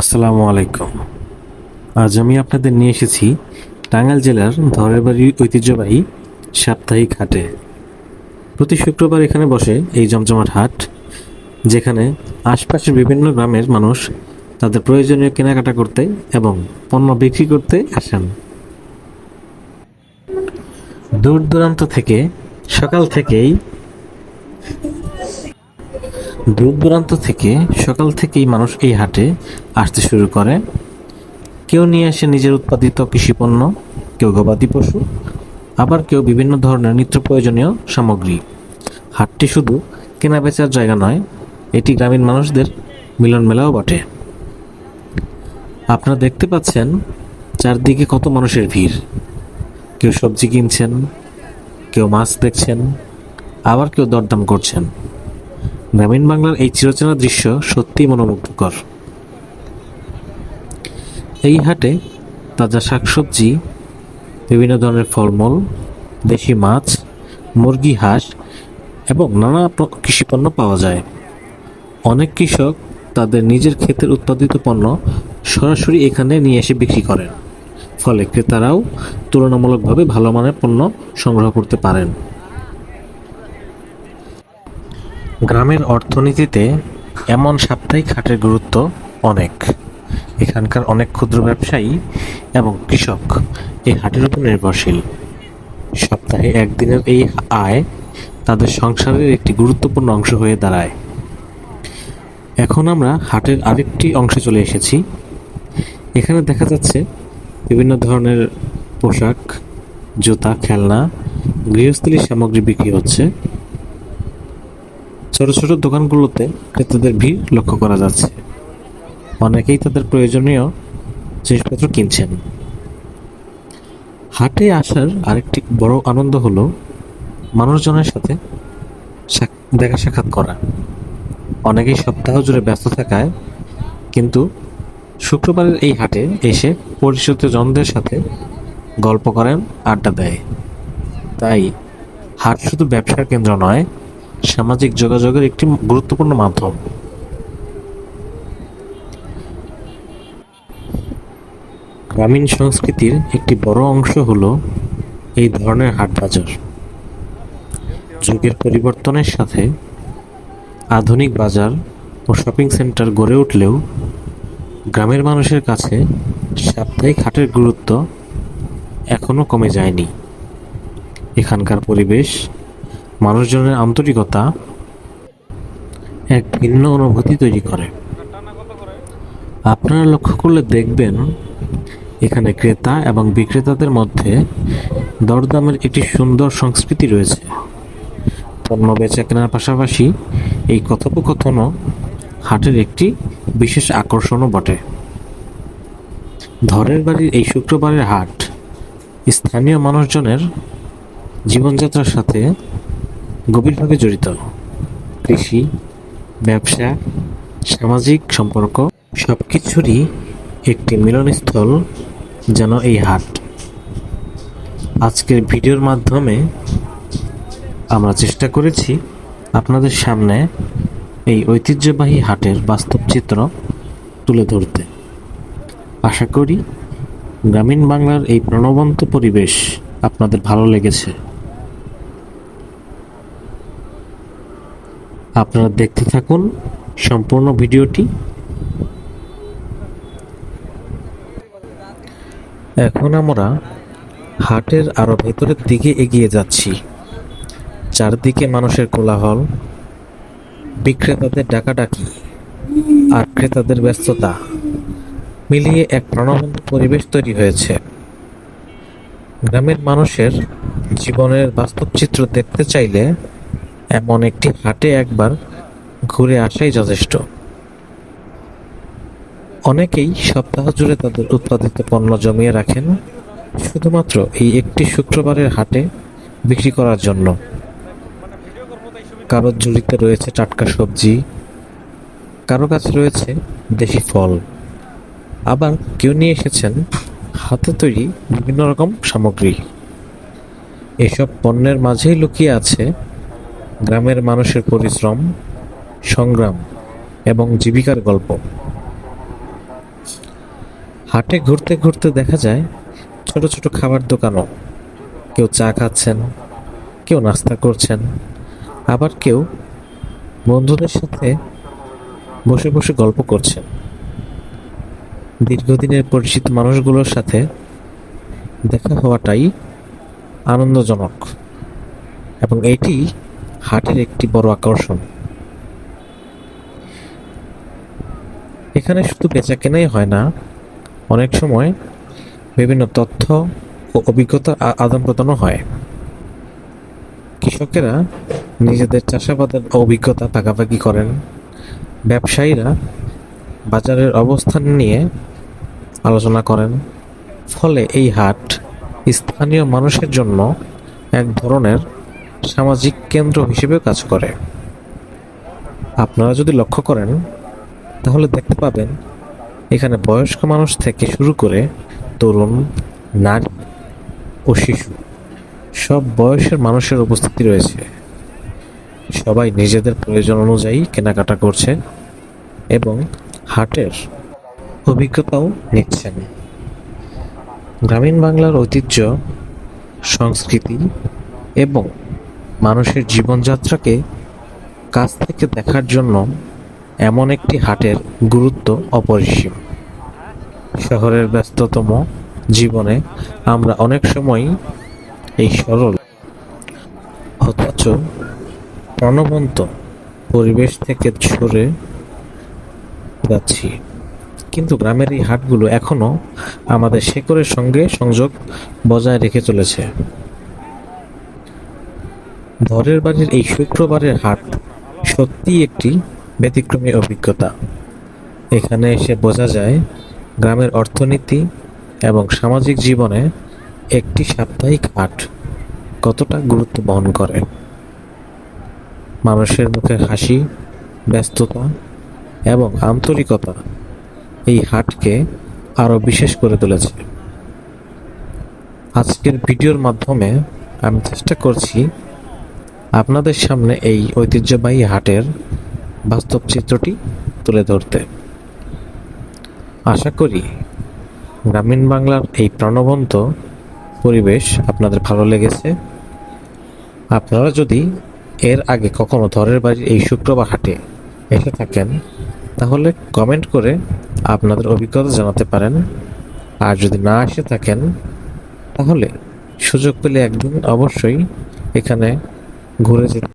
আসসালামু আলাইকুম। আজ আমি আপনাদের নিয়ে এসেছি টাঙ্গাইল জেলার ধরের বাড়ি ঐতিহ্যবাহী সাপ্তাহিক হাটে। প্রতি শুক্রবার এখানে বসে এই জমজমাট হাট, যেখানে আশপাশের বিভিন্ন গ্রামের মানুষ তাদের প্রয়োজনীয় কেনাকাটা করতে এবং পণ্য বিক্রি করতে আসেন। দূর দূরান্ত থেকে সকাল থেকেই সকাল থেকেই মানুষ এই হাটে আসতে শুরু করে। কেউ নিয়ে আসে নিজের উৎপাদিত কৃষিপণ্য, কেউ গবাদি পশু, আবার কেউ বিভিন্ন ধরনের নিত্য প্রয়োজনীয় সামগ্রী। হাটটি শুধু কেনা বেচার জায়গা নয়, এটি গ্রামীণ মানুষদের মিলন মেলাও বটে। আপনারা দেখতে পাচ্ছেন চারদিকে কত মানুষের ভিড়। কেউ সবজি কিনছেন, কেউ মাছ দেখছেন, আবার কেউ দরদাম করছেন। গ্রামীণ বাংলার এই চিরচেনা দৃশ্য সত্যিই মনোমুগ্ধকর। এই হাটে তাজা শাকসবজি, বিভিন্ন ধরনের ফলমূল, দেশি মাছ, মুরগি, হাঁস এবং নানা কৃষিপণ্য পাওয়া যায়। অনেক কৃষক তাদের নিজের ক্ষেতের উৎপাদিত পণ্য সরাসরি এখানে নিয়ে এসে বিক্রি করেন, ফলে ক্রেতারাও তুলনামূলকভাবে ভালো মানের পণ্য সংগ্রহ করতে পারেন। গ্রামের অর্থনীতিতে এমন সাপ্তাহিক হাটের গুরুত্ব অনেক। এখানকার অনেক ক্ষুদ্র ব্যবসায়ী এবং কৃষক এই হাটের উপর নির্ভরশীল। সপ্তাহে একদিনের এই আয় তাদের সংসারের একটি গুরুত্বপূর্ণ অংশ হয়ে দাঁড়ায়। এখন আমরা হাটের আরেকটি অংশে চলে এসেছি। এখানে দেখা যাচ্ছে বিভিন্ন ধরনের পোশাক, জুতা, খেলনা, গৃহস্থলী সামগ্রী বিক্রি হচ্ছে। ছোট ছোট দোকানগুলোতে ক্রেতাদের ভিড় লক্ষ্য করা যাচ্ছে। অনেকেই তাদের প্রয়োজনীয় জিনিসপত্র কিনছেন। হাটে আসার আরেকটি বড় আনন্দ হলো মানুষজনের সাথে দেখা সাক্ষাৎ করা। অনেকেই সপ্তাহ জুড়ে ব্যস্ত থাকায় কিন্তু শুক্রবারের এই হাটে এসে পরিচিত জনদের সাথে গল্প করেন, আড্ডা দেয়। তাই হাট শুধু ব্যবসার কেন্দ্র নয়, সামাজিক যোগাযোগের একটি গুরুত্বপূর্ণ মাধ্যম। গ্রামীণ সংস্কৃতির একটি বড় অংশ হলো এই ধরনের হাট বাজার। যুগের পরিবর্তনের সাথে আধুনিক বাজার ও শপিং সেন্টার গড়ে উঠলেও গ্রামের মানুষের কাছে সাপ্তাহিক হাটের গুরুত্ব এখনো কমে যায়নি। এখানকার পরিবেশ, মানুষজনের আন্তরিকতা এক ভিন্ন অনুভূতি তৈরি করে। আপনারা লক্ষ্য করলে দেখবেন এখানে ক্রেতা এবং বিক্রেতাদের মধ্যে দরদামের একটি সুন্দর সংস্কৃতি রয়েছে। পণ্য বেচা কেনার পাশাপাশি এই কথোপকথনও হাটের একটি বিশেষ আকর্ষণও বটে। ধরের বাড়ির এই শুক্রবারের হাট স্থানীয় মানুষজনের জীবনযাত্রার সাথে গভীরভাবে জড়িত। কৃষি, ব্যবসা, সামাজিক সম্পর্ক সবকিছুরই একটি মিলনস্থল যেন এই হাট। আজকের ভিডিওর মাধ্যমে আমরা চেষ্টা করেছি আপনাদের সামনে এই ঐতিহ্যবাহী হাটের বাস্তব চিত্র তুলে ধরতে। আশা করি গ্রামীণ বাংলার এই প্রাণবন্ত পরিবেশ আপনাদের ভালো লেগেছে। আপনারা দেখতে থাকুন সম্পূর্ণ ভিডিওটি। এখন আমরা হাটের আরো ভেতরের দিকে এগিয়ে যাচ্ছি। চারদিকে মানুষের কোলাহল, বিক্রেতাদের ডাকাডাকি আর ক্রেতাদের ব্যস্ততা মিলিয়ে এক প্রাণবন্ত পরিবেশ তৈরি হয়েছে। গ্রামের মানুষের জীবনের বাস্তব চিত্র দেখতে চাইলে এমন একটি হাটে একবার ঘুরে আসাই যথেষ্ট। অনেকেই সপ্তাহ জুড়ে তাদের উৎপাদিত পণ্য জমিয়ে রাখেন শুধুমাত্র এই একটি শুক্রবারের হাটে বিক্রি করার জন্য। কারো ঝুড়িতে রয়েছে টাটকা সবজি, কারো কাছে রয়েছে দেশি ফল, আবার কেউ নিয়ে এসেছেন হাতে তৈরি বিভিন্ন রকম সামগ্রী। এসব পণ্যের মাঝেই লুকিয়ে আছে গ্রামের মানুষের পরিশ্রম, সংগ্রাম এবং জীবিকার গল্প। হাটে ঘুরতে ঘুরতে দেখা যায় ছোট ছোট খাবার দোকানও। কেউ চা খাচ্ছেন, কেউ নাস্তা করছেন, আবার কেউ বন্ধুদের সাথে বসে বসে গল্প করছেন। দীর্ঘদিনের পরিচিত মানুষগুলোর সাথে দেখা হওয়াটাই আনন্দজনক, এবং এটি হাটের একটি বড় আকর্ষণ। এখানে শুধু বেচাকেনাই হয় না, অনেক সময় বিভিন্ন তথ্য ও অভিজ্ঞতা আদান প্রদানও হয়। কৃষকেরা নিজেদের চাষাবাদের অভিজ্ঞতা ভাগাভাগি করেন, ব্যবসায়ীরা বাজারের অবস্থান নিয়ে আলোচনা করেন। ফলে এই হাট স্থানীয় মানুষের জন্য এক ধরনের সামাজিক কেন্দ্র হিসেবে কাজ করে। আপনারা যদি লক্ষ্য করেন তাহলে দেখতে পাবেন এখানে বয়স্ক মানুষ থেকে শুরু করে তরুণ, নারী ও শিশু সব বয়সের মানুষের উপস্থিতি রয়েছে। সবাই নিজেদের প্রয়োজন অনুযায়ী কেনাকাটা করছে এবং হাটের অভিজ্ঞতাও নিচ্ছেন। গ্রামীণ বাংলার ঐতিহ্য, সংস্কৃতি এবং মানুষের জীবনযাত্রাকে কাছ থেকে দেখার জন্য এমন একটি হাটের গুরুত্ব অপরিসীম। শহরের ব্যস্ততম জীবনে আমরা অনেক সময় এই সরল অথচ প্রাণবন্ত পরিবেশ থেকে সরে যাচ্ছি, কিন্তু গ্রামের এই হাটগুলো এখনো আমাদের শেকড়ের সঙ্গে সংযোগ বজায় রেখে চলেছে। ধরের বাড়ির এই শুক্রবারের হাট সত্যিই একটি ব্যতিক্রমী অভিজ্ঞতা। এখানে এসে বোঝা যায় গ্রামের অর্থনীতি এবং সামাজিক জীবনে একটি সাপ্তাহিক হাট কতটা গুরুত্ব বহন করে। মানুষের মুখে হাসি, ব্যস্ততা এবং আন্তরিকতা এই হাটকে আরও বিশেষ করে তুলেছে। আজকের ভিডিওর মাধ্যমে আমি চেষ্টা করছি আপনাদের সামনে এই ঐতিহ্যবাহী হাটের বাস্তব চিত্রটি তুলে ধরতে। আশা করি গ্রামীণ বাংলার এই প্রাণবন্ত পরিবেশ আপনাদের ভালো লেগেছে। আপনারা যদি এর আগে কখনো ধরের বাড়ির এই শুক্রবার হাটে এসে থাকেন তাহলে কমেন্ট করে আপনাদের অভিজ্ঞতা জানাতে পারেন। আর যদি না এসে থাকেন তাহলে সুযোগ পেলে একদিন অবশ্যই এখানে ঘুরে যেতে